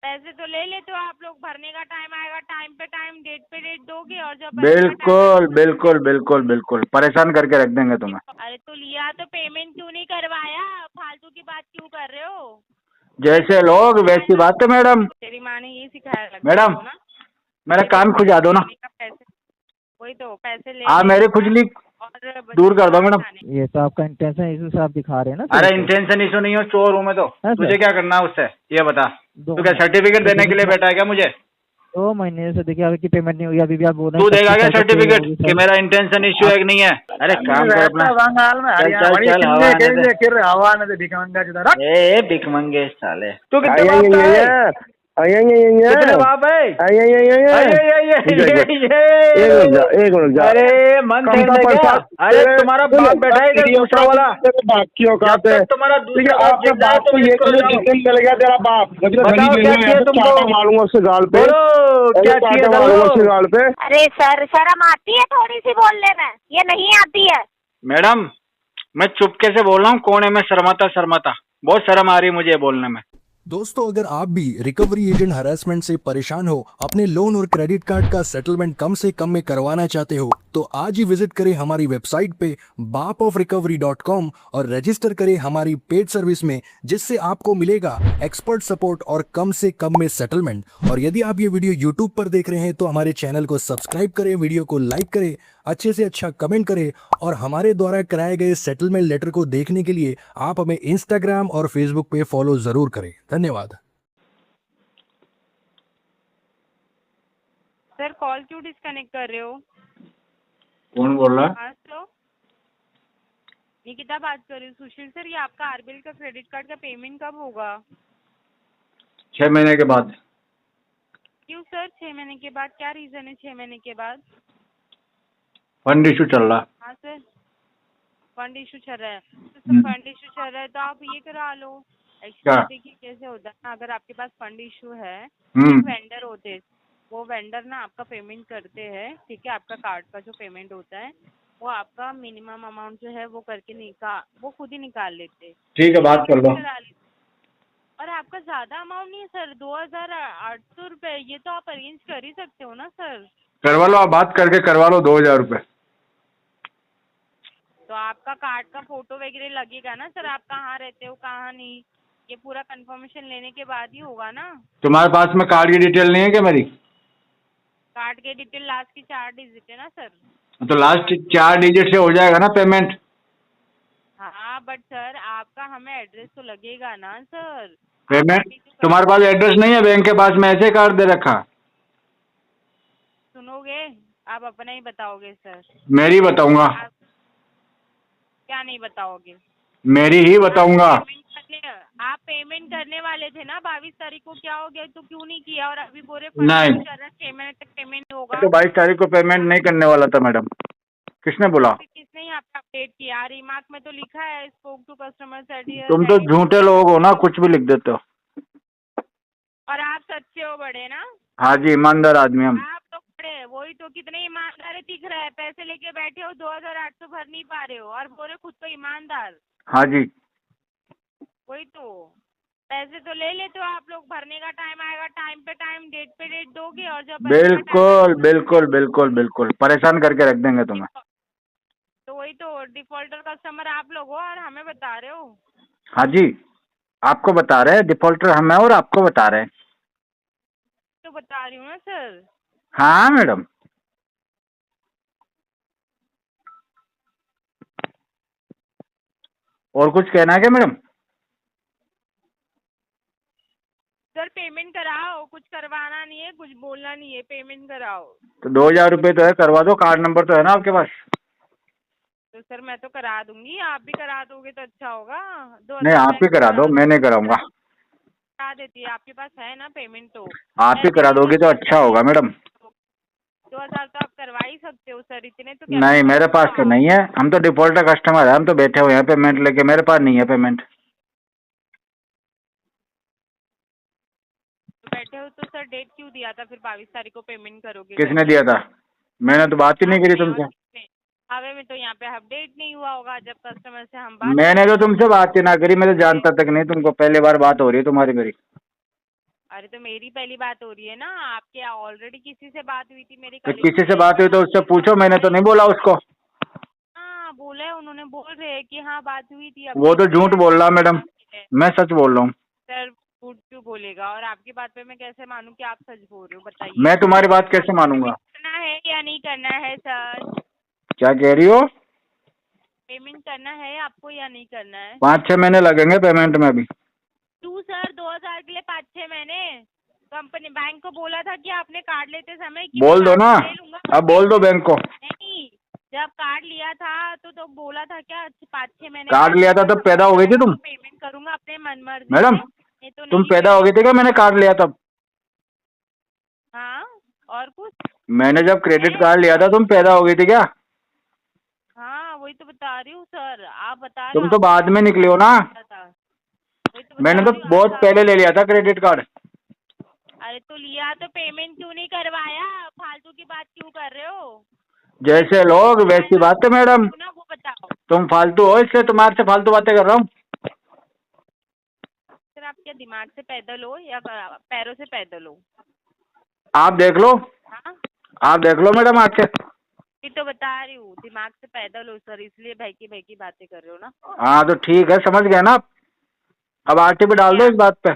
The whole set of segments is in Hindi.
पैसे तो ले लेते हो आप लोग, भरने का टाइम आएगा टाइम पे डेट दोगे, और जब भरने का टाइम बिल्कुल आएगा बिल्कुल बिल्कुल बिल्कुल परेशान करके रख देंगे तुम्हें। अरे तो लिया तो पेमेंट क्यों नहीं करवाया? फालतू की बात क्यों कर रहे हो? जैसे तेरी माँ ने लोग वैसी सिखाया? बात है मैडम। तेरी माँ ने ये सिखाया लगता है मैडम तो ना। मेरा ले कान पैसे, खुजा दो ना। लेने का पैसे, वही तो पैसे ले आप ले मेरी खुजली और दूर कर दो बाहर मैडम। जाने। ये तो आपका इंटेंशन इशू से आप दिखा रहे हैं ना सर अरे को। इंटेंशन इशू नहीं हो, चोर हूँ मैं तो। है तुझे सर। क्या करना है उससे ये बता। तू क्या दो सर्टिफिकेट देने के लिए सर्टिफिकेट बैठा है क्या मुझे? 2 महीने से देखिए अभी की पेमेंट नहीं हुई, अभी भी आप बोल रहे तू हैं देगा 25 क्या तारीख को पे सर्टिफिकेट होगी कि सर। मेरा इंटेंशन इश्यू है आप कि नहीं है? अरे काम कर अपना। बंगाल में चल हरियाणा चल बड़ी चल हवा किन्ने आने दे। कहीं फिर हवा आने दे भिखमंगा जिधर ए भिख मंगे साले, तू कितने बाप का है? कितने बाप है? एक मिनट जा। अरे मन कम ठंड का है क्या? प्रसाद अरे तुम्हारा बाप बैठा है इधर दूसरा वाला। बाकियों का जब तक तुम्हारा ठीक है, दूसरा बाप आपके जिंदा है बाप तो को ये वेट करो, जाओ। डिटेल मिल गया तेरा बाप बताओ क्या चाहिए तुमको? मारूंगा उसके गाल पे। बोलो क्या चाहिए था मारूंगा वो? उसके गाल पे। अरे सर, शर्म आती है थोड़ी सी बोलने में? ये नहीं आती है। मैडम मैं चुपके से बोल रहा हूँ, कौन है मैं शर्माता शर्माता? बहुत शर्म आ रही है मुझे बोलने में। दोस्तों अगर आप भी रिकवरी एजेंट हरासमेंट से परेशान हो, अपने लोन और क्रेडिट कार्ड का सेटलमेंट कम से कम में करवाना चाहते हो, तो आज ही विजिट करें हमारी वेबसाइट पे bapofrecovery.com और रजिस्टर करें हमारी पेड सर्विस में, जिससे आपको मिलेगा एक्सपर्ट सपोर्ट और कम से कम में सेटलमेंट। और यदि आप ये वीडियो यूट्यूब पर देख रहे हैं तो हमारे चैनल को सब्सक्राइब करें, वीडियो को लाइक करें, अच्छे से अच्छा कमेंट करें, और हमारे द्वारा कराए गए सेटलमेंट लेटर को देखने के लिए आप हमें इंस्टाग्राम और फेसबुक पे फॉलो जरूर करें। धन्यवाद। सर कॉल क्यों डिस्कनेक्ट कर रहे हो? कौन बोल रहा है? हाँ तो निकिता बात कर रही हूँ। सुशील सर, ये आपका आरबीएल का क्रेडिट कार्ड का पेमेंट कब होगा? 6 महीने के बाद। क्यों सर 6 महीने के बाद? क्या रीजन है 6 महीने के बाद? फंड इशू चल रहा। हाँ सर, फंड इशू चल रहा है तो सर फंड इशू चल रहा है तो आप ये करा लो। क्या? एक्चुअली देखिए कैसे होता है ना, अगर आपके पास फंड इशू है, वेंडर होते हैं, वो वेंडर ना आपका पेमेंट करते हैं, ठीक है? आपका कार्ड का जो पेमेंट होता है वो आपका मिनिमम अमाउंट जो है वो करके वो खुद ही निकाल लेते हैं। ठीक है बात कर लो। और आपका ज्यादा अमाउंट नहीं है सर, 2,800 रुपये। ये तो आप अरेंज कर ही सकते हो ना सर? करवा लो, आप बात करके करवा लो 2000 रुपये। तो आपका कार्ड का फोटो वगैरह लगेगा ना सर? आप कहाँ रहते हो कहाँ नहीं, ये पूरा कंफर्मेशन लेने के बाद ही होगा ना। तुम्हारे पास में कार्ड की डिटेल नहीं है क्या मेरी? कार्ड के डिटेल लास्ट की 4 डिजिट है ना सर? तो लास्ट 4 डिजिट से हो जाएगा ना पेमेंट? हाँ बट सर आपका हमें एड्रेस तो लगेगा ना सर। पेमेंट तुम्हारे पास एड्रेस नहीं है बैंक के पास में, ऐसे कार्ड दे रखा? सुनोगे? आप अपना ही बताओगे सर। मेरी बताऊंगा। क्या नहीं बताओगे? मेरी ही बताऊंगा। आप पेमेंट करने वाले थे ना 22 तारीख को, क्या हो गया? तो क्यों नहीं किया? और अभी बोल रहे नहीं 6 महीने तक पेमेंट होगा। तो 22 तारीख को पेमेंट नहीं करने वाला था मैडम। किसने बोला? किसने यहाँ पे अपडेट किया? रिमार्क में तो लिखा है स्पोक टू कस्टमर सर्विस। तुम तो झूठे लोग हो ना, कुछ भी लिख देते हो। और आप सच्चे हो बड़े ना? हाँ जी, ईमानदार आदमी हम। आप तो बड़े, वही तो, कितने ईमानदार दिख रहा है। पैसे लेके बैठे हो, 2,800 भर नहीं पा रहे हो और बोल रहे खुद को ईमानदार। हाँ जी। वही तो, पैसे तो ले लेते हो आप लोग, भरने का टाइम आएगा टाइम पे डेट दोगे, और जब बिल्कुल बिल्कुल बिल्कुल बिल्कुल परेशान करके रख देंगे तुम्हें। तो वही तो, डिफॉल्टर कस्टमर आप लोग हो और हमें बता रहे हो। हाँ जी, आपको बता रहे हैं, डिफॉल्टर हम हैं और आपको बता रहे हैं। तो बता रही हूँ ना सर। हाँ मैडम। और कुछ कहना है क्या मैडम? सर पेमेंट कराओ, कुछ करवाना नहीं है, कुछ बोलना नहीं है, पेमेंट कराओ। तो 2000 रुपये तो है, करवा दो। कार्ड नंबर तो है ना आपके पास? तो सर मैं तो करा दूंगी, आप भी करा दोगे तो अच्छा होगा। नहीं आप ही करा दो, मैं नहीं कराऊंगा। करा देती है, आपके पास है ना पेमेंट? तो आप ही करा दोगे तो अच्छा होगा मैडम। 2,000 तो आप करवा ही सकते हो सर, इतने तो नहीं मेरे पास तो नहीं है, हम तो डिफॉल्टर कस्टमर है, हम तो बैठे हुए हैं पेमेंट लेके, मेरे पास नहीं है पेमेंट। बैठे हो तो सर डेट क्यों दिया था फिर 22 तारीख को पेमेंट करोगे? किसने दिया था? मैंने तो बात ही नहीं करी तुमसे। हमें में तो यहाँ पे अपडेट नहीं हुआ होगा जब कस्टमर से हम मैंने तो तुमसे बात ही ना करी, मैं तो जानता तक नहीं तुमको, पहली बार बात हो रही है तुम्हारी मेरी। अरे तो मेरी पहली बात हो रही है ना, आपके ऑलरेडी किसी से बात हुई थी मेरी तो colleague किसी से से? बात हुई तो उससे पूछो, मैंने तो नहीं बोला उसको। हाँ बोला है, उन्होंने बोल रहे हैं कि हाँ बात हुई थी। वो तो झूठ बोल रहा मैडम, मैं सच बोल रहा हूँ। सर झूठ क्यों बोलेगा, और आपकी बात पे मैं कैसे मानूं कि आप सच बोल रहे हो, बताइए। मैं तुम्हारी बात कैसे मानूंगा? करना है या नहीं करना है सर? क्या कह रही हो? पेमेंट करना है आपको या नहीं करना है? 5-6 महीने लगेंगे पेमेंट में अभी। तू सर 2000 के लिए 5-6 महीने? कंपनी बैंक को बोला था कि आपने कार्ड लेते समय कि बोल दो मैं ना, कार्ड ले लूंगा। अब बोल दो बैंक को। नहीं, जब कार्ड लिया था तो बोला था क्या 5-6 महीने कार्ड लिया था तब पैदा हो गई थी तुम? पेमेंट करूंगा अपने मन मर्जी मैडम से, नहीं तो तुम नहीं पैदा हो गई थी क्या मैंने कार्ड लिया तब? हाँ और कुछ? मैंने जब क्रेडिट कार्ड लिया था तुम पैदा हो गई थी क्या? हाँ वही तो बता रही हूँ सर, आप बता रहे तुम हो तो बाद में निकले हो ना, वही तो मैंने बता तो रही हूँ, बहुत आप- पहले ले लिया था क्रेडिट कार्ड। अरे तो लिया तो पेमेंट क्यों नहीं करवाया, फालतू की बात क्यों कर रहे हो? जैसे लोग वैसी बात है मैडम, ना वो बताओ तुम फालतू हो इसलिए तुम्हारे से फालतू बातें कर रहा हूँ। सर, आप क्या दिमाग से पैदल हो या पैरों से पैदल हो? आप देख लो, हाँ आप देख लो मैडम आके। ये तो बता रही हूँ, दिमाग से पैदल हो सर, इसलिए भैकी भैकी बातें कर रहे हो ना। हाँ तो ठीक है, समझ गए ना आप। अब आरटीपी डाल दो इस बात पे।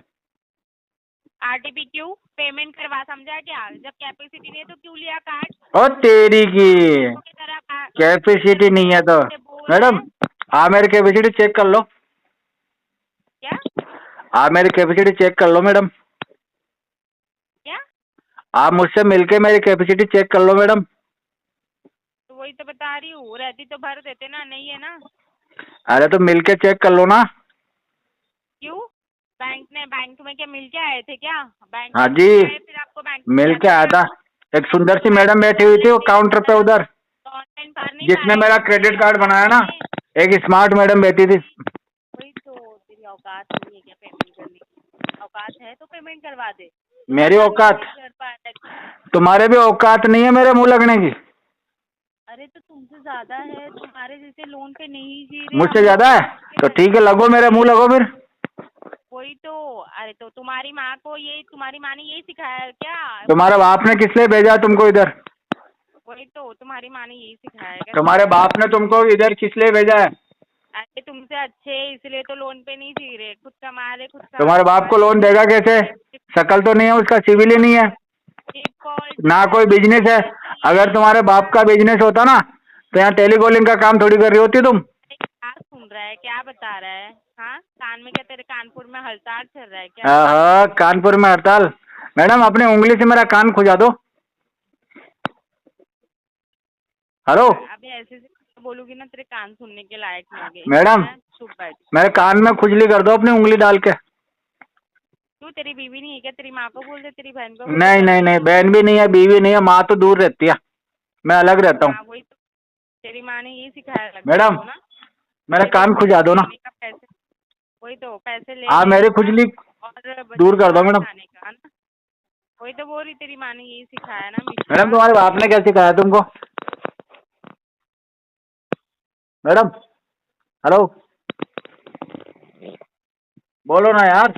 आरटीपी क्यों? पेमेंट करवा, समझा क्या? जब कैपेसिटी नहीं है तो क्यों लिया कार्ड? और तेरी की की तरह कैपेसिटी नहीं है तो मैडम आप मेरी कैपेसिटी चेक कर लो। क्या आप मेरी कैपेसिटी चेक कर लो मैडम। क्या? आप मुझसे मिलके मेरी कैपेसिटी चेक कर लो मैडम। तो वही तो बता रही हूँ, रहती तो भर देते ना, नहीं है ना। अरे तो मिलके चेक कर लो ना। क्यों? बैंक में क्या मिल के आए थे क्या? बैंक हाँ में जी, मिल के आए, फिर आपको बैंक में मिल के क्या आया था। एक सुंदर सी मैडम बैठी हुई थी वो काउंटर पे उधर, ऑनलाइन भर नहीं जिसने पाए? मेरा क्रेडिट कार्ड बनाया ना, एक स्मार्ट मैडम बैठी थी। वही तो, तेरी औकात नहीं है क्या पेमेंट करने की? औकात है तो पेमेंट करवा दे। मेरी औकात? कर पाए। तुम्हारे भी औकात नहीं है मेरे मुंह लगने की। अरे तो तुमसे ज्यादा है, तुम्हारे जैसे लोन पे नहीं जी रहे। मुझसे ज्यादा है तो ठीक है, लगो मेरे मुंह लगो फिर। वही तो, अरे तो तुम्हारी माँ ने यही सिखाया है क्या? तुम्हारे बाप ने किस लिए भेजा तुमको इधर? वही तो, तुम्हारी माँ ने यही सिखाया है क्या? तुम्हारे बाप ने तुमको इधर किस लिए भेजा है? अरे तुमसे अच्छे इसलिए तो लोन पे नहीं जी रहे, खुद कमा रहे, खुद तुम्हारे बाप को लोन देगा कैसे? शकल तो नहीं है उसका, सिविल ही नहीं है, ना कोई बिजनेस है। अगर तुम्हारे बाप का बिजनेस होता ना तो यहाँ टेलीकॉलिंग का काम थोड़ी कर रही होती तुम। क्या सुन रहा है, क्या बता रहा है? हाँ कान में क्या तेरे कानपुर में हड़ताल चल रहा है क्या? हाँ कानपुर में हड़ताल? मैडम अपनी उंगली से मेरा कान खुजा दो। हेलो, अभी ऐसे से बोलूंगी ना, तेरे कान सुनने के लायक नहीं होंगे। मैडम चुप बैठ। मेरे कान में खुजली कर दो अपनी उंगली डाल के। तू तेरी बीवी नहीं है क्या? तेरी माँ को बोल दे, तेरी बहन को। नहीं नहीं नहीं, बहन भी नहीं है, बीवी नहीं है, माँ तो दूर रहती है, मैं अलग रहता हूँ। वही तो, तेरी माँ ने यही सिखाया लगता मैडम है ना। मेरा कान खुजा दो ना। पैसे, वही तो पैसे ले हाँ मेरी खुजली और दूर कर दो मैडम। का ना, वही तो बोल रही, तेरी माँ ने यही सिखाया ना। मैडम तुम्हारे बाप ने क्या सिखाया तुमको? मैडम हेलो, बोलो ना यार,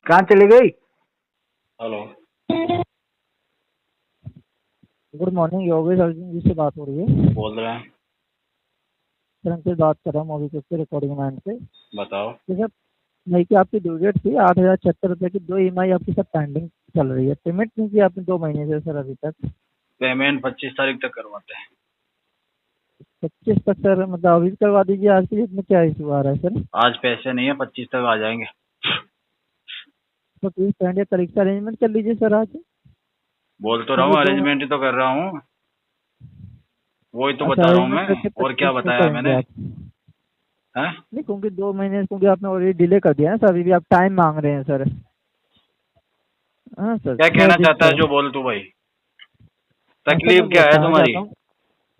कहाँ चली गई? Hello, good morning, Yogesh Arjun ji से बात हो रही है? बोल रहे हैं, सर हमसे बात कर रहा हूँ मोबीक्विक से, रिकॉर्डिंग मैन से। बताओ। तो सर नहीं कि आपकी ड्यू डेट थी 8,076 रुपये की, 2 EMI आपकी सब पेंडिंग चल रही है, पेमेंट नहीं की आपने 2 महीने से सर अभी तक। पेमेंट 25 तारीख तक करवाते हैं। 25 तक सर, मतलब अभी करवा दीजिए। आज की डेट में क्या इशू आ रहा है सर? आज पैसे नहीं है, 25 तक आ जाएंगे। तो प्लीज पेंड या तारीख से अरेंजमेंट कर लीजिए सर आज। बोल तो रहा हूँ, अरेंजमेंट ही तो कर रहा हूँ, वही तो बता रहा हूँ मैं, और क्या बताया मैंने? हैं? नहीं क्योंकि 2 महीने, क्योंकि आपने ऑलरेडी डिले कर दिया है सर, अभी भी आप टाइम मांग रहे हैं सर। हाँ सर, क्या कहना चाहता है जो बोल तू भाई, तकलीफ क्या है तुम्हारी?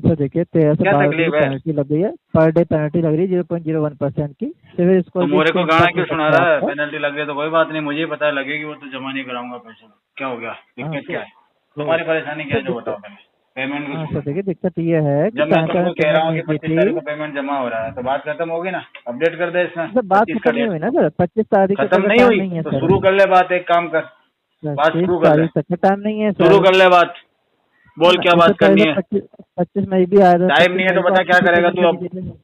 सर देखिए 13 से क्या 12 तकलीफ है? पेनल्टी लग गई है, पर डे पेनल्टी लग रही है 0.01% की। सिविल तो स्कोर मोरे को गाना क्यों सुना रहा है? पेनल्टी लग गई तो कोई बात नहीं, मुझे ही पता लगेगी, वो तो जमा नहीं कराऊंगा पैसे। क्या हो गया, दिक्कत क्या है? तुम्हारी परेशानी क्या है जो बताओ पहले, पेमेंट हाँ कुछ सर देखिए दिक्कत ये है कि जब मैं टाइम तुमको पे कह रहा पेमेंट हूँ नहीं कि की 25 तारीख को थी। पेमेंट जमा हो रहा है तो बात खत्म होगी ना, अपडेट कर दे इसमें सर बात 25 का खत्म नहीं डेट। हुई ना सर, 25 तारीख तक खत्म का नहीं टाइम हुई नहीं है तो सर। शुरू कर ले बात, एक काम कर, बात 25 शुरू कर ले, तारीख तक का टाइम नहीं है शुरू सर। कर ले बात, बोल क्या इससे बात करनी पहले है। 25 मई भी आया था, टाइम 25 नहीं है मई तो को बता आपको क्या भी करेगा पेमेंट तू करनी अब। थी सर।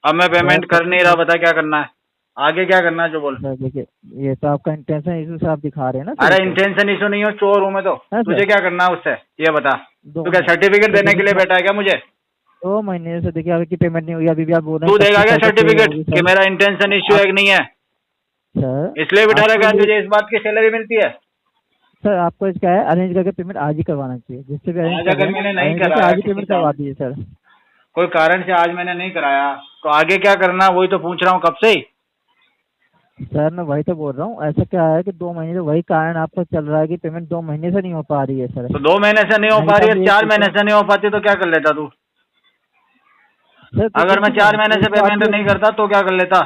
अब मैं सर पेमेंट कर नहीं रहा, बता क्या करना है, आगे क्या करना है जो बोल। सर देखिए ये तो आपका इंटेंशन इशू से आप दिखा रहे हैं ना सर। अरे ये तो इंटेंशन इशू नहीं हो, चोर हूँ मैं तो, है सर। तुझे क्या करना है उससे ये बता। दो तू क्या सर्टिफिकेट सर देने के लिए देखिए बैठा है क्या मुझे? 2 महीने से देखिए अभी की पेमेंट नहीं हुई, अभी भी आप बोल रहे तू हैं देगा 25 क्या तारीख को पे सर्टिफिकेट होगी कि सर। मेरा इंटेंशन इशू आप है कि नहीं है? सर इसलिए बिठा आपको रखा है ये तुझे, इस बात की सैलरी मिलती है। सर आपको क्या है, अरेंज करके पेमेंट आज ही करवाना चाहिए, जिससे भी अरेंज आज कर रहे अगर हैं मैंने नहीं अरेंज करके कराया आज ही किसी पेमेंट काम, करवा दीजिए सर। कोई कारण से आज मैंने नहीं कराया तो आगे क्या करना वही तो पूछ रहा हूँ कब से ही। सर मैं वही तो बोल रहा हूँ, ऐसा क्या है कि 2 महीने से वही कारण आपका चल रहा है कि पेमेंट 2 महीने से नहीं हो पा रही है सर। तो 2 महीने से नहीं हो नहीं पा तो रही आप है, ये 4 सोचो महीने से नहीं हो पाती तो क्या कर लेता तू? सर, तो अगर मैं देखिए 4 महीने से तो पेमेंट आपके नहीं करता तो क्या कर लेता?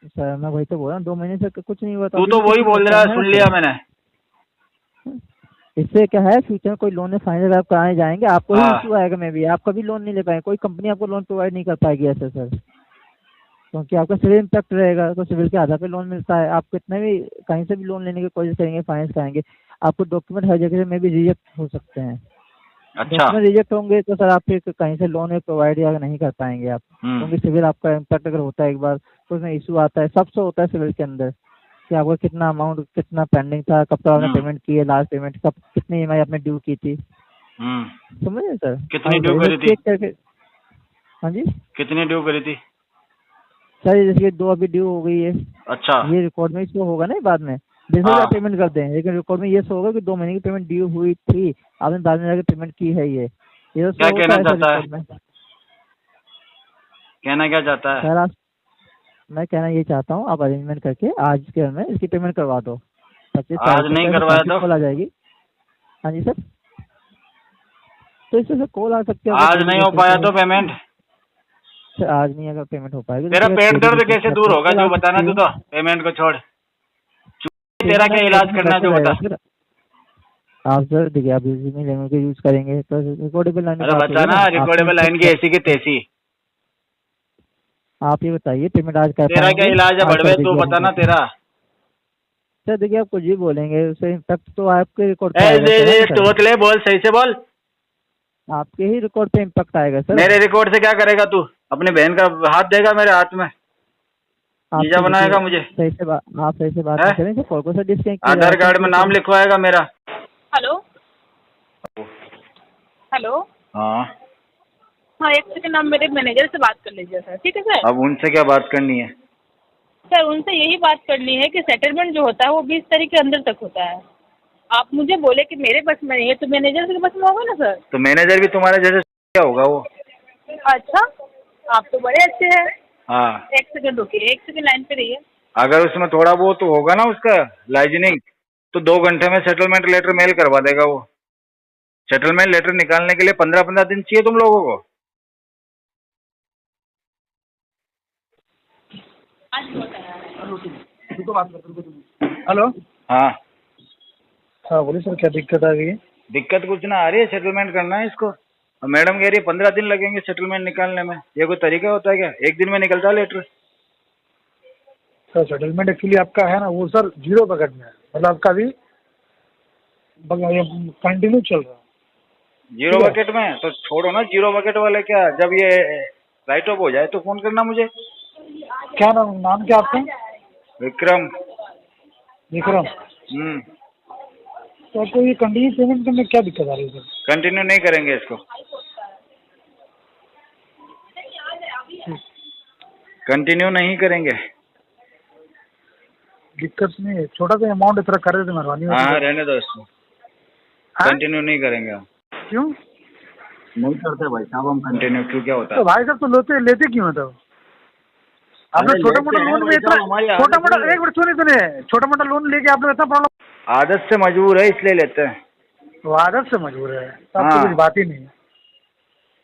सर मैं वही तो बोल रहा हूँ, 2 महीने से कुछ नहीं हुआ तू अभी तो भी कुछ वही नहीं बोल होता रहा है है, ना सुन सर। लिया मैंने। इससे क्या है, फ्यूचर में कोई लोन में फाइनल आप कराने जाएंगे आपको ही हाँ इशू आएगा, मे भी आप कभी लोन नहीं ले पाएंगे, कोई कंपनी आपको लोन प्रोवाइड नहीं कर पाएगी ऐसे सर, क्योंकि आपका सिविल इम्पैक्ट रहेगा। तो सिविल के आधार पे लोन मिलता है, आप कितने भी कहीं से भी लोन लेने की कोशिश करेंगे, फाइनेंस कराएंगे, आपको डॉक्यूमेंट हर जगह से में भी रिजेक्ट हो सकते हैं। अच्छा। डॉक्यूमेंट रिजेक्ट होंगे तो सर आप फिर कहीं से लोन प्रोवाइड या नहीं कर पाएंगे आप, क्योंकि सिविल आपका इम्पैक्ट अगर होता है एक बार तो उसमें इशू आता है, सबसे होता है सिविल के अंदर कि आपका कितना अमाउंट कितना पेंडिंग था, कब तक आपने पेमेंट की है, लास्ट पेमेंट कब, कितनी ईएमआई आपने ड्यू की थी, समझे सर? कितनी आप ड्यू इधर करी थी? चेक करके। हाँ जी कितनी ड्यू करी थी? सर जैसे 2 अभी ड्यू हो गई है, अच्छा। ये रिकॉर्ड में शो होगा ना बाद में, जैसे हाँ। आप पेमेंट करते हैं लेकिन रिकॉर्ड में ये शो होगा कि 2 महीने की पेमेंट ड्यू हुई थी, आपने बाद में जाकर पेमेंट की है, ये तो क्या शो कहना होता है सर चाहता है? रिकॉर्ड में। कहना क्या चाहता है? सर आप, मैं कहना ये चाहता हूँ आप अरेंजमेंट करके आज के में इसकी पेमेंट करवा दो, 25 आज तारीख नहीं तक करवाया तो? कॉल आ जाएगी। हाँ जी सर, तो इससे कॉल आ सकती है आज नहीं हो पाया तो पेमेंट? सर आज नहीं अगर पेमेंट हो पाएगी तेरा तो पेट दर्द कैसे दूर होगा जो बताना तू, तो तो पेमेंट को छोड़, तेरा क्या इलाज करना है जो बता। आप सर देखिए आप यूजिंग लैंग्वेज का यूज करेंगे तो रिकॉर्डेबल लाइन अरे बता ना, रिकॉर्डेबल लाइन की ऐसी की तैसी। आप ये बताइए पेमेंट आज कर तेरा क्या पाएंगे? इलाज है आज बड़वे, कर तू दीजिए बता ना हमको। तेरा। सर देखिए आप कुछ भी बोलेंगे उससे इम्पैक्ट तो आपके रिकॉर्ड पे आएगा सर, है ना सर? टोक ले, बोल सही से बोल। आपके ही रिकॉर्ड पे इम्पैक्ट आएगा सर। मेरे रिकॉर्ड से क्या करेगा तू? अपनी बहन का हाथ देगा मेरे हाथ में, आप जीजा तो बनाएगा देखिए, मुझे? आप सही से बात है? नहीं करें सर, कॉल को सर डिस्कनेक्ट आधार कार्ड में नाम लिखवाएगा मेरा। Hello hello. हाँ हाँ एक सेकंड, आप मेरे मैनेजर से बात कर लीजिए सर, ठीक है सर? अब उनसे क्या बात करनी है? सर उनसे यही बात करनी है कि सेटलमेंट जो होता है वो 20 तारीख के अंदर तक होता है। आप मुझे बोले कि मेरे बस में नहीं है तो मैनेजर के बस में होगा ना सर? तो मैनेजर भी तुम्हारे जैसे क्या होगा वो? अच्छा, आप तो बड़े अच्छे हैं। हाँ, एक सेकंड रुकिए, एक सेकंड लाइन पे रहिए। अगर उसमें थोड़ा बहुत तो होगा ना उसका लाइजनिंग, तो 2 घंटे में सेटलमेंट लेटर मेल करवा देगा वो। सेटलमेंट लेटर निकालने के लिए 15-15 दिन चाहिए तुम लोगों को? हेलो। हाँ हाँ बोलिए सर, क्या दिक्कत आ गई है? दिक्कत कुछ ना आ रही है, सेटलमेंट करना है इसको। और मैडम कह रही है 15 दिन लगेंगे सेटलमेंट निकालने में। ये कोई तरीका होता है क्या? एक दिन में निकलता है लेटर? सर सेटलमेंट एक्चुअली आपका है ना वो सर 0 बकेट में है, मतलब आपका भी कंटिन्यू चल रहा है। 0 बकेट में? तो छोड़ो ना 0 बकेट वाले, क्या जब ये राइट ऑफ हो जाए तो फोन करना मुझे। क्या नाम क्या आपका? विक्रम। विक्रम। तो आपको ये कंटिन्यू पेमेंट करने में क्या दिक्कत आ रही है सर? कंटिन्यू नहीं करेंगे इसको, कंटिन्यू नहीं करेंगे। दिक्कत नहीं है, छोटा सा अमाउंट इतना कर देते मेहरबानी होगी। हाँ रहने दो इसको, हाँ? कंटिन्यू नहीं करेंगे हम। क्यों नहीं करते भाई साहब हम कंटिन्यू, क्यों क्या होता है? तो भाई साहब तो लेते क्यों है तब? आपने अरे छोटा मोटा लेते हैं लोन में भाई इतना साहब, हमारी छोटा आदत मोटा, है। एक मिनट सुनिए, छोटा मोटा लोन लेके आपने इतना प्रॉब्लम? आदत से मजबूर है इसलिए लेते हैं। तो आदत से मजबूर है तब तो हाँ। कुछ बात ही नहीं है,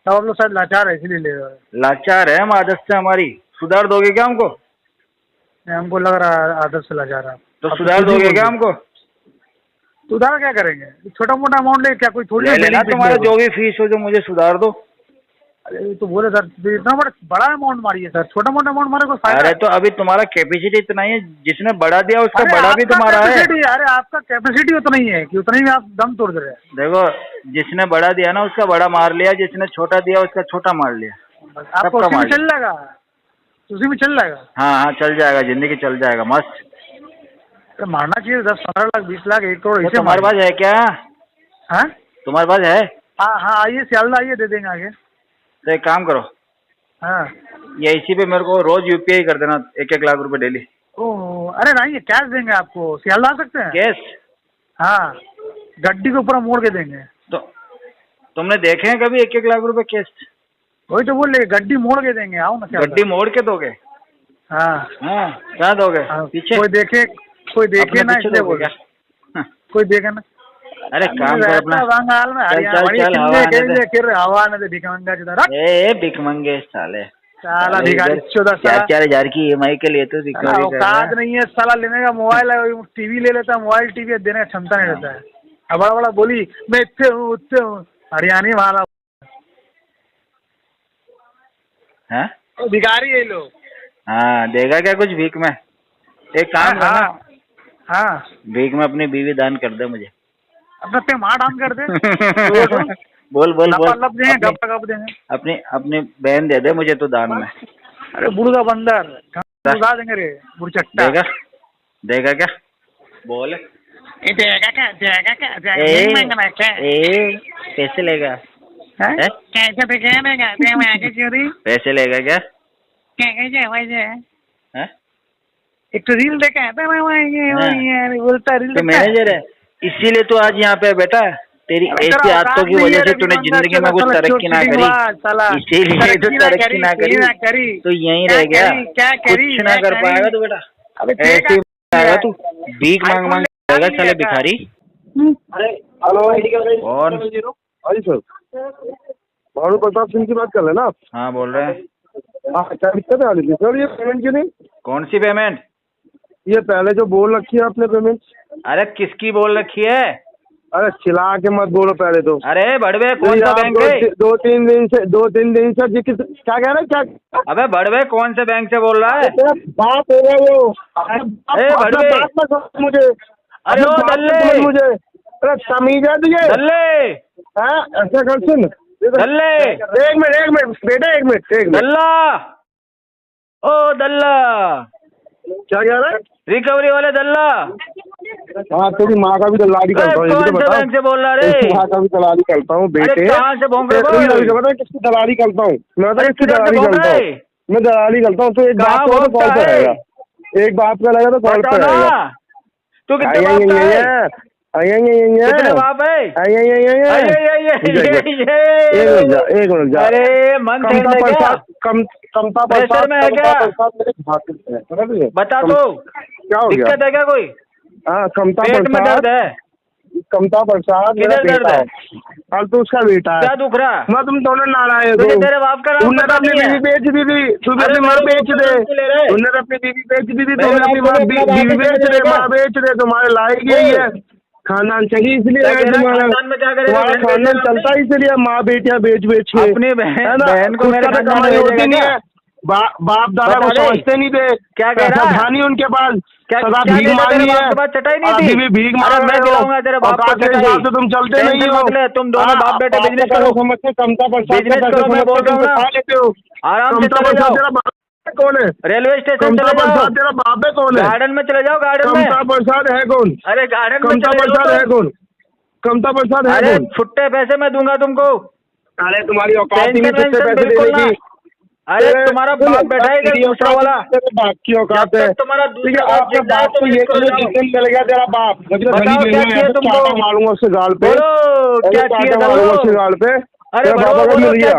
तब आप लोग शायद लाचार है इसीलिए ले रहे हैं। लाचार है हम आदत से, हमारी सुधार दोगे क्या हमको? नहीं, हमको लग रहा है आदत से लाचार है। तो सुधार दोगे क्या हमको? तो उधार क्या करेंगे? छोटा मोटा अमाउंट ले, क्या कोई थोड़ी ले लेना, तुम्हारा जो भी फीस हो जो मुझे सुधार दो। अरे तो बोले सर इतना बड़ा अमाउंट मारिए सर, छोटा मोटा अमाउंट मारे कोई फायदा? अरे तो अभी तुम्हारा कैपेसिटी इतना ही है, जिसने बढ़ा दिया उसका अरे बड़ा भी आपका तुम्हारा है। अरे आपका कैपेसिटी उतना ही है कि उतना ही आप दम तोड़ दे रहे हैं। देखो, जिसने बड़ा दिया ना उसका बड़ा मार लिया, जिसने छोटा दिया उसका छोटा मार लिया। आपको उसी में चल जाएगा, उसी में चल जाएगा। हाँ हाँ, चल जाएगा, जिंदगी चल जाएगा मस्त। तो मारना चाहिए 10-15 लाख 20 लाख 1 करोड़ ऐसे। तुम्हारे पास है क्या? हाँ तुम्हारे पास है? हाँ हाँ, आइए सियालदा आइए, दे देंगे आगे। तो एक काम करो, हाँ ये इसी पे मेरे को रोज यूपीआई कर देना 1-1 लाख रुपए डेली। ओह अरे नहीं, कैश देंगे आपको, सियालदा आ सकते हैं? कैश? हाँ, गड्डी के ऊपर मोड़ के देंगे। तो तुमने देखे हैं कभी 1-1 लाख रुपए कैश? वही तो बोल रहे, गड्डी मोड़ के देंगे, आओ ना। गड्डी मोड़ के दोगे? हाँ हाँ, कहाँ दोगे? हाँ, पीछे? कोई देखे ना इसलिए बोल क्या? रहे। कोई देखे ना। अरे काम कर अपना। बंगाल में चल चल, हवा ने भिखमंगा चुदा ए भिखमंगे साले, साला भिखारी चौदह 4,000 की EMI के लिए तो भिखारी कर रहा है। औकात नहीं है साला लेने का, मोबाइल टीवी ले लेता है, मोबाइल टीवी देने का क्षमता नहीं रहता है। अब बड़ा बड़ा बोली मैं इतने हूँ उतने हूँ, हरियाणी वाला हैं? भिखारी है लोग। हाँ, देगा क्या कुछ भीख में? एक काम करना, हाँ भीख में अपनी बीवी दान कर दे मुझे। अपना पे माँ डांस कर दे। बोल बोल बोल, देंगे अपनी बहन दे दे मुझे तो दान में। अरे बुढ़ा बंदर उड़ा देंगे रे, बुढ़चट्टा। देगा क्या? बोल। देगा क्या? कैसे लेगा? कैसे पैसे लेगा क्या? एक तो रील देखा है बोलता रील तो मैनेजर है, इसीलिए तो आज यहाँ पे बेटा, तेरी ऐसी आदतों की वजह से तूने जिंदगी में कुछ तरक्की ना करी, इसीलिए तो तरक्की ना करी तो यहीं रह गया, कुछ ना कर पाएगा तू बेटा। ऐसे आएगा तू, भीख मांग मांग आएगा साले भिखारी। कौन? हाँ जी सर, भानु प्रताप सिंह की बात कर रहे हैं ना आप? हाँ बोल रहे हैं। हाँ, क्या दिक्कत आ रही थी सर? ये पेमेंट क्यों नहीं? कौन सी पेमेंट? ये पहले जो बोल रखी है आपने पेमेंट। अरे किसकी बोल रखी है? अरे चिल्ला के मत बोलो पहले तो। अरे बड़वे कौन सा बैंक है? 2-3 दिन से क्या कह रहे हैं? क्या? अबे बड़वे कौन से बैंक से बोल रहा है? बात होगा वो। बड़वे मुझे, अरे ओ दल्ले, मुझे अरे तमीज है तुझे? दल्ले, ऐसा कर सुन दल्ले, एक मिनट बेटा, एक मिनट दल्ला, ओ दल्ला, क्या कह रहा है? रिकवरी वाले दल्ला। हाँ, तेरी माँ का भी दलाली करता हूँ। कौन से बैंक से बोल रहा रे? माँ का भी दलाली करता हूँ बेटे। कहाँ से भोंग रहे हो? बता किसकी दलाली करता हूँ मैं? बता किसकी दलाली करता हूँ मैं? दलाली करता हूँ तो एक बात को तो कॉल पे आएगा, एक बात का लगा तो कॉल पे आएगा। तू कितने बाप का है? कितने बाप है? एक मिनट जा। अरे मन कमता प्रेशर में है क्या? बता तो, क्या हो गया? दिक्कत है क्या कोई? हाँ, कमता पेट में दर्द है? कमता प्रसाद मेरा बेटा है। कल तो उसका बेटा है। क्या दुख रहा? मैं तुम दोनों नारायण हो। तेरे बाप का नाम तुमने तो अपनी बीवी बेच दी थी, तू भी अपनी माँ बेच दे। तुमने तो अपनी बीवी बेच दी थी, तुमने अपनी बीवी बेच दे, माँ बेच दे। तुम्हारे लायक यही है, खानदान चली इसलिए है तुम्हारा खानदान चलता इसलिए माँ बेटियाँ बेच के। अपनी बहन को मेरे कमाई होती नहीं है, बाप दादा को समझते नहीं थे। क्या कह रहा था नहीं उनके पास, सदा क्या भीख मांगी है, चटाई नहीं अभी भी भीख मांग मैं दिलाऊंगा तेरे बाप को चटाई। तो तुम चलते नहीं हो। तुम दोनों बाप बेटे बिजनेस करो, समझते कमता बिजनेस करो, मैं बोल रहा हूँ ना, लेते हो आराम से चले जाओ। तेरा बाप कौन है? रेलवे स्टेशन कमता चले जाओ। प्रसाद तेरा बाप है कौन है? गार्डन में चले जाओ, गार्डन में। कमता प्रसाद है कौन? अरे गार्डन में कमता प्रसाद है कौन? कमता प्रसाद है अरे कौन? छुट्टे पैसे मैं दूंगा तुमको। अरे तुम्हारी औकात नहीं छुट्टे पैसे देने की। अरे तुम्हारा बाप बैठा है इधर, दूसरा वाला बाप की औकात है। तुम्हारा ठीक है, आपके बाप को ये मिल गया तेरा बाप, मतलब मारूंगा उससे गाल पे। क्या चाहिए? मारूंगा उससे गाल पे। अरे पापा का मिल गया,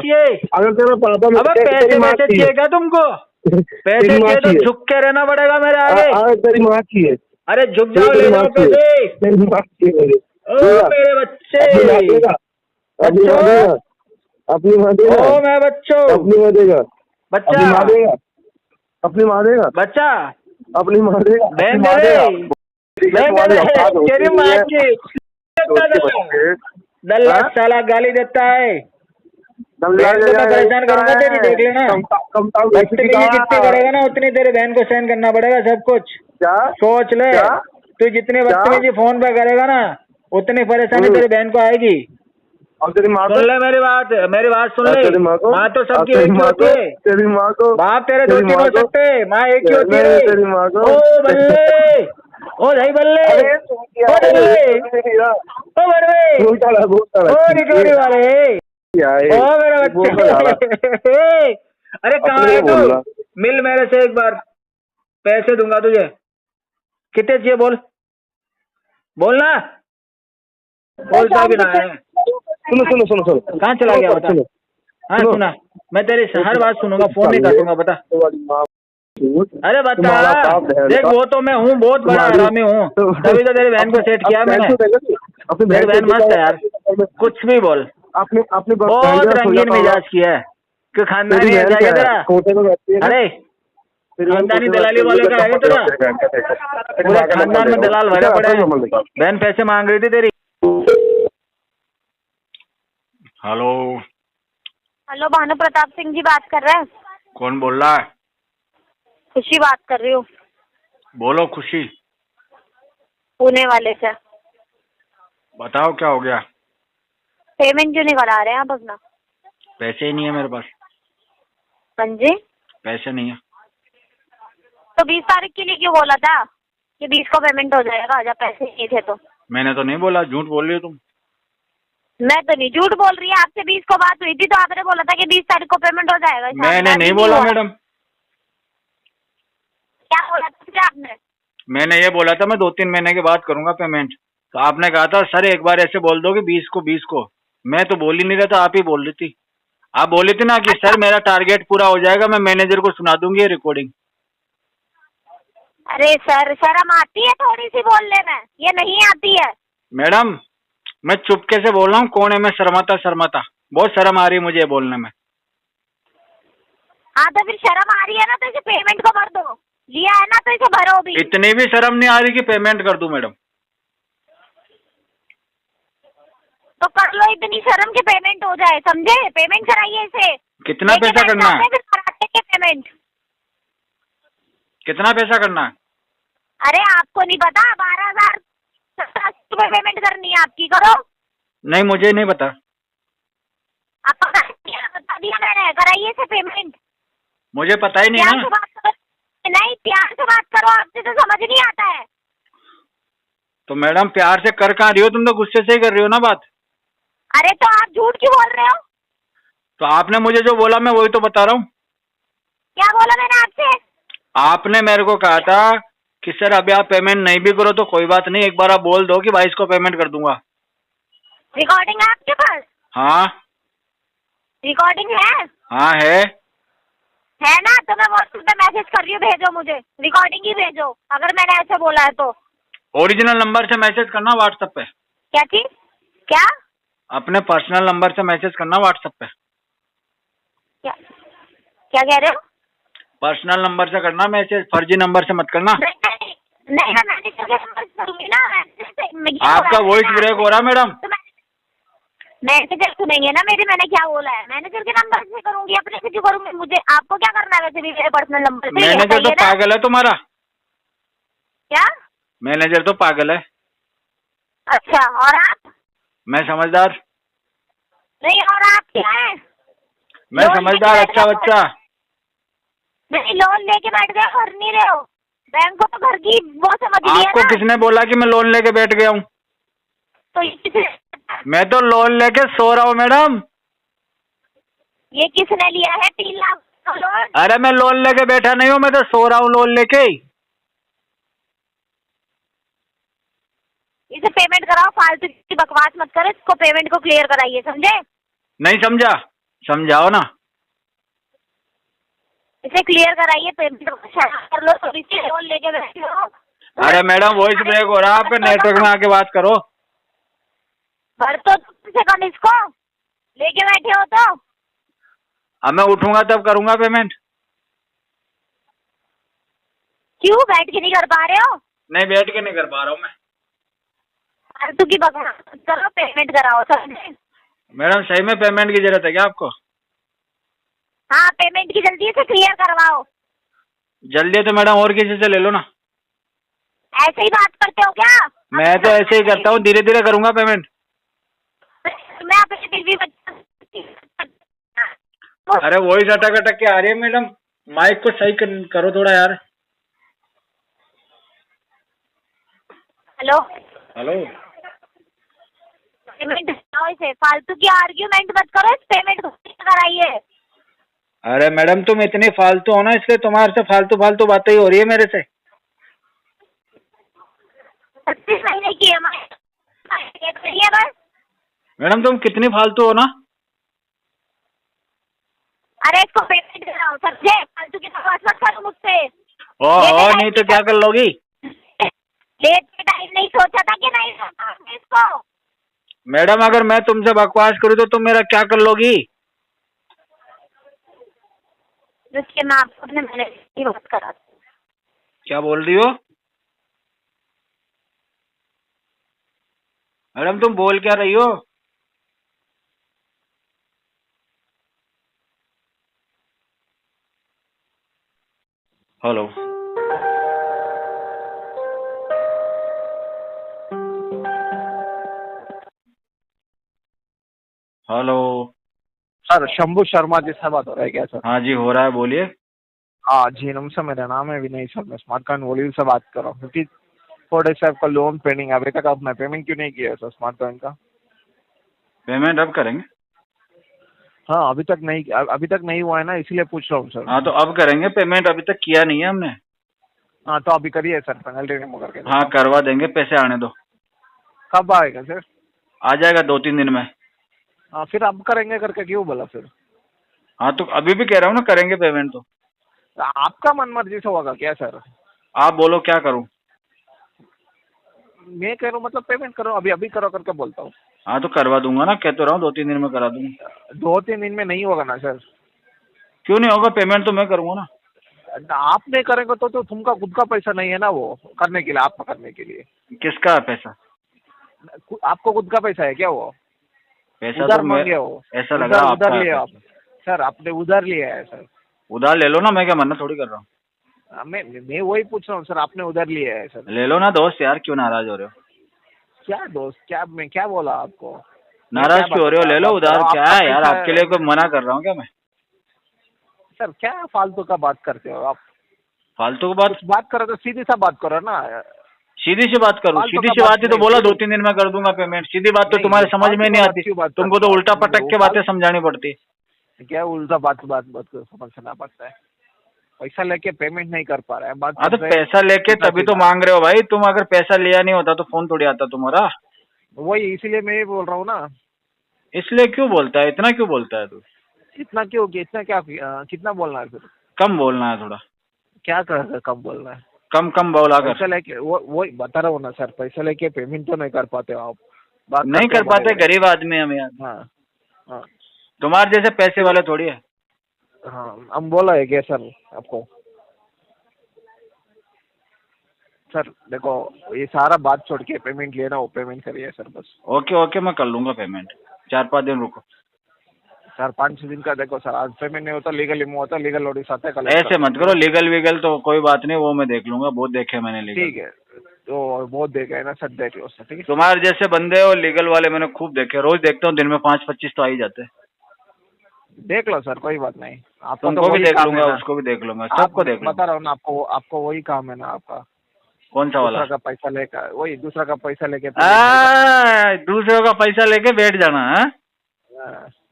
अगर तेरा पापा पैसे चाहिए क्या तुमको? पैसे चाहिए तो झुक के रहना पड़ेगा मेरे आगे। तेरी माँ चाहिए। अरे झुक जाओ, ले जाओ पैसे। तेरी माँ चाहिए मेरे बच्चे, अपनी माँ देगा। ओ मैं बच्चों, अपनी माँ देगा, बच्चा अपनी माँ देगा, अपनी माँ देगा, बच्चा अपनी माँ देगा, बहन दे। तेरी माँ की दल्ला साला गाली देता है। परेशान करूंगा तेरी, देख लेना। बदतमीजी कितनी करेगा ना उतनी तेरे बहन को सहन करना पड़ेगा सब कुछ। सोच ले, तू जितनी बदतमीजी फोन पे करेगा ना उतनी परेशानी तेरी बहन को आएगी। सुन ले मेरी बात सुन ले। माँ तो सबकी एक ही होती है। तेरी माँ को बाप तेरे दो तीन हो सकते, माँ एक ही होती है। तेरी माँ को ओ बल्ले, ओ भाई बल्ले, ओ बल्ले, ओ बड़वे, ओ रिकवरी वाले, ओ मेरा बच्चा। अरे कहाँ है तू? मिल मेरे से एक बार, पैसे दूंगा तुझे। कितने चाहिए बोल, बोलना। बोलता भी ना है। सुनो कहाँ चला गया बता? हाँ सुना, मैं तेरी हर बात सुनूंगा, फोन नहीं काटूंगा। बता, अरे बता। देख वो तो मैं हूँ, बहुत बड़ा हरामी हूँ, तभी तो तेरी बहन को सेट किया मैंने। तेरी बहन मस्त है यार, कुछ भी बोल। बहुत रंगीन मिजाज की है। क्यों खानदानी है क्या तेरा? अरे खानदानी दलाली वाले का है तेरा? पूरे खानदान में दलाल भरे पड़े हैं। बहन पैसे मांग रही थी तेरी। हेलो हेलो, भानु प्रताप सिंह जी बात कर रहे हैं? कौन बोल रहा है? खुशी बात कर रही हूँ। बोलो खुशी। पुणे वाले से। बताओ क्या हो गया? पेमेंट क्यों नहीं करा रहे हैं आप अपना? पैसे ही नहीं है मेरे पास। हाँ जी, पैसे नहीं है। तो 20 तारीख के लिए क्यों बोला था कि 20 को पेमेंट हो जाएगा जब पैसे नहीं थे? तो मैंने तो नहीं बोला, झूठ बोल रही हो तुम। मैं तो नहीं झूठ बोल रही है, आपसे 20 को बात हुई थी तो आपने बोला था कि 20 तारीख को पेमेंट हो जाएगा। मैंने नहीं बोला मैडम। क्या बोला था आपने? मैंने ये बोला था मैं 2-3 महीने के बाद करूंगा पेमेंट। तो आपने कहा था सर एक बार ऐसे बोल दो कि 20 को। मैं तो बोल ही नहीं रहा था, आप ही बोल रही थी। आप बोली थी ना कि सर मेरा टारगेट पूरा हो जाएगा, मैं मैनेजर को सुना दूंगी ये रिकॉर्डिंग। अरे सर, शर्म आती है थोड़ी सी बोलने में? ये नहीं आती है मैडम। मैं चुपके से बोल रहा हूँ, कौन है मैं शर्माता? बहुत शर्म आ रही है मुझे बोलने में। हाँ तो फिर शर्म आ रही है ना तो इसे पेमेंट को भर दो। लिया है ना तो इसे भरो भी। इतनी भी शर्म नहीं आ रही कि पेमेंट कर दूं मैडम? तो कर लो, इतनी शर्म के पेमेंट हो जाए, समझे? पेमेंट कराइए इसे। कितना पैसा करना है? पेमेंट कितना पैसा करना है? अरे आपको नहीं पता? 12,087 रुपए पेमेंट करनी है आपकी। करो। नहीं मुझे नहीं पता। आपको बता दिया मैंने, कराइए इसे पेमेंट। मुझे पता ही नहीं ना। नहीं, प्यार से बात करो, आपसे तो समझ नहीं आता है। तो मैडम प्यार से कर कहाँ रही हो, तुम तो गुस्से से ही कर रही हो ना बात। अरे तो आप झूठ क्यों बोल रहे हो? तो आपने मुझे जो बोला मैं वही तो बता रहा हूँ। क्या बोला मैंने आपसे? आपने मेरे को कहा था कि सर अभी आप पेमेंट नहीं भी करो तो कोई बात नहीं, एक बार आप बोल दो कि 22 को पेमेंट कर दूंगा। रिकॉर्डिंग है आपके पास? हाँ रिकॉर्डिंग है? हाँ है ना? तो मैं व्हाट्सएप पे मैसेज कर रही हूँ, भेजो मुझे रिकॉर्डिंग ही भेजो अगर मैंने ऐसे बोला है तो। ओरिजिनल नंबर से मैसेज करना व्हाट्सएप पे। क्या चीज? क्या? अपने पर्सनल नंबर से मैसेज करना व्हाट्सएप पे। क्या कह रहे हो? पर्सनल नंबर से करना मैसेज, फर्जी नंबर से मत करना। नहीं, मैं मैनेजर के नंबर से करूंगी ना। आपका वॉइस ब्रेक हो रहा है मैडम। मैनेजर सुनेंगे ना मेरी, मैंने क्या बोला है? मैनेजर के नंबर से करूंगी, अपने से क्यों करूंगी? मुझे आपको क्या करना है वैसे भी मेरे पर्सनल नंबर से? मैनेजर तो पागल है तुम्हारा। क्या? मैनेजर तो पागल है। अच्छा, और आप? मैं समझदार। नहीं, और आप क्या है? मैं समझदार अच्छा बच्चा। नहीं, लोन लेके बैठ गए, भर नहीं रहे हो। बैंक को तो घर की वो समझ लिया ना। आपको किसने बोला कि मैं लोन लेके बैठ गया हूँ? तो मैं तो लोन लेके सो रहा हूँ मैडम। ये किसने लिया है 3 लाख का लोन? अरे मैं लोन लेके बैठा नहीं हूँ, मैं तो सो रहा हूँ लोन लेके। इसे पेमेंट कराओ, फालतू की बकवास मत करो, इसको पेमेंट को क्लियर कराइए, समझे? नहीं समझा? समझाओ ना। इसे क्लियर कराइए, पेमेंट कर लो। थोड़ी सी लोन लेके बैठे हो। अरे मैडम वॉइस ब्रेक हो रहा है, आपके नेटवर्क में आके बात करो। भर तो तुमसे कम इसको लेके बैठे हो तो। अब मैं उठूंगा तब करूंगा पेमेंट। क्यों बैठ के नहीं कर पा रहे हो? नहीं बैठ के नहीं कर पा रहा हूँ मैं। फालतू की बकवास करो, पेमेंट कराओ समझे। मैडम सही में पेमेंट की जरूरत है क्या आपको? हाँ पेमेंट की जल्दी से क्लियर करवाओ। जल्दी है तो मैडम और किसी से ले लो ना। ऐसे ही बात करते हो क्या? मैं तो ऐसे ही करता हूँ, धीरे धीरे करूंगा पेमेंट। मैं अपनी बीवी अरे वही अटक अटक के आ रही है मैडम, माइक को सही करो थोड़ा यार। Hello hello. पेमेंट इसे फालतू की आर्ग्यूमेंट मत करो, इस पेमेंट को कराइए। अरे मैडम तुम इतनी फालतू हो ना, इसलिए तुम्हारे से फालतू फालतू बातें ही हो रही है मेरे से। 36 महीने की है बस। मैडम तुम कितनी फालतू हो ना। अरे इसको पेमेंट कराओ समझे, फालतू की बकवास मत करो मुझसे। और नहीं तो क्या कर लोगी? लेट के टाइम नहीं सोचा था कि नहीं सोचा इसको। मैडम अगर मैं तुमसे बकवास करूँ तो तुम मेरा क्या कर लोगी? जिसके मैं आपको अपने मैनेजर की बात करा। क्या बोल रही हो मैडम? तुम बोल क्या रही हो? Hello. Hello. Sir Shambhu Sharma ji से बात हो रहा है क्या सर? हाँ जी हो रहा है, बोलिए। हाँ जी नमस्ते, मेरा नाम है विनय सर, मैं स्मार्ट कॉइन वॉल्यूम से बात कर रहा हूँ। 54 डेज से आपका लोन पेंडिंग है, अभी तक आपने पेमेंट क्यों नहीं किया है सर स्मार्ट कॉइन का? पेमेंट अब करेंगे। हाँ अभी तक नहीं हुआ है ना, इसीलिए पूछ रहा हूँ सर। हाँ तो अब करेंगे, पेमेंट अभी तक किया नहीं है हमने। हाँ तो अभी करिए सर, पेनल्टी रिमूव करके। हाँ करवा देंगे, पैसे आने दो। कब आएगा सर? आ जाएगा 2-3 दिन में। हाँ फिर अब करेंगे करके क्यों बोला फिर? हाँ तो अभी भी कह रहा हूँ ना, करेंगे पेमेंट तो। आपका मन मर्जी से होगा क्या सर? आप बोलो क्या करूँ? मैं कह रहा हूँ मतलब पेमेंट करो, अभी करो करके बोलता हूँ। हाँ तो करवा दूंगा ना, कह तो रहा हूँ 2-3 दिन में करा दूंगा। 2-3 दिन में नहीं होगा ना सर? क्यों नहीं होगा? पेमेंट तो मैं करूँगा ना। आप नहीं करेंगे तो तुमका खुद का पैसा नहीं है ना वो करने के लिए, आपका करने के लिए। किसका है पैसा? आपको खुद का पैसा है क्या वो? पैसा उधर तो मांगे हो, ऐसा लग रहा है उधर आपका लिए है आप सर, आपने उधर लिया है सर। उधार ले लो ना, मैं क्या मना थोड़ी कर रहा हूँ। मैं वही पूछ रहा हूँ सर, आपने उधर लिया है सर। ले लो ना दोस्त यार, क्यों नाराज हो रहे हो? क्या दोस्त? मैं क्या बोला आपको? नाराज क्यों हो रहे हो? ले लो उधार, क्या है यार, आपके लिए कोई मना कर रहा हूँ क्या मैं? सर क्या फालतू का बात करते हो आप? फालतू की बात करो तो सीधी सा बात करो ना। सीधी सी बात करूँ? सीधी सी बात ही तो बोला 2-3 दिन में कर दूंगा पेमेंट। सीधी बात तो तुम्हारे समझ में नहीं आती, तुमको तो उल्टा पटक के बातें समझानी पड़ती। क्या उल्टा बात समझना पड़ता है? पैसा लेके पेमेंट नहीं कर पा रहा है बात। हाँ तो पैसा लेके तभी तो मांग रहे हो भाई तुम, अगर पैसा लिया नहीं होता तो फोन थोड़ी आता तुम्हारा। वही इसीलिए मैं भी बोल रहा हूँ ना। इसलिए क्यों बोलता है, इतना क्यों बोलता है तू? इतना क्यों? इतना क्या? कितना बोलना है फिर? कम बोलना है थोड़ा। क्या कर कम बोलना है? कम बोला कर। पैसा लेके वही बता रहा हूँ ना सर, पैसा लेके पेमेंट तो नहीं कर पाते हो आप। बात नहीं कर पाते, गरीब आदमी हम यार। हाँ तुम्हारे जैसे पैसे वाले थोड़ी है। हाँ हम बोला है क्या सर आपको? सर देखो ये सारा बात छोड़ के पेमेंट लेना हो पेमेंट करिए सर बस। ओके मैं कर लूंगा पेमेंट, 4-5 दिन रुको। 4-5 दिन का देखो सर, आज पेमेंट नहीं होता लीगल रिमूव होता, लीगल नोटिस आता है। ऐसे मत करो, लीगल वीगल तो कोई बात नहीं, वो मैं देख लूंगा, बहुत देखे मैंने लीगल। ठीक है तो बहुत देखा है ना सर, देख लो सर। ठीक है तुम्हारे जैसे बंदे और लीगल वाले मैंने खूब देखे, रोज देखता हूँ, दिन में 5-25 तो आ ही जाते। देख लो सर, कोई बात नहीं। आपको तुमको भी देख लूंगा, उसको भी देख लूंगा, सबको देख लूंगा। बता रहा हूँ ना आपको वही काम है ना आपका। कौन सा वाला? दूसरा का पैसा लेकर, वही दूसरा का पैसा लेके दूसरों का पैसा लेके बैठ जाना है,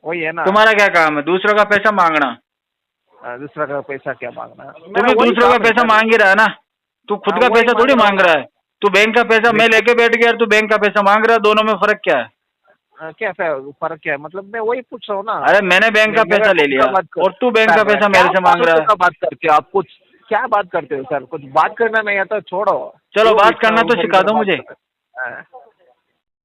वही है ना। तुम्हारा क्या काम है? दूसरों का पैसा मांगना। दूसरा का पैसा क्या मांगना? तुम्हें दूसरों का पैसा मांग ही रहा है ना, तू खुद का पैसा थोड़ी मांग रहा है। तू बैंक का पैसा मैं लेके बैठ गया, तू बैंक का पैसा मांग रहा है, दोनों में फर्क क्या है? क्या फर्क क्या है? मतलब मैं वही पूछ रहा हूँ ना। अरे मैंने बैंक का पैसा ले लिया और तू बैंक का पैसा मेरे से मांग रहा है। बात करते हो आप? कुछ क्या बात करते हो सर? कुछ बात करना नहीं आता, छोड़ो। चलो बात करना तो सिखा दो मुझे।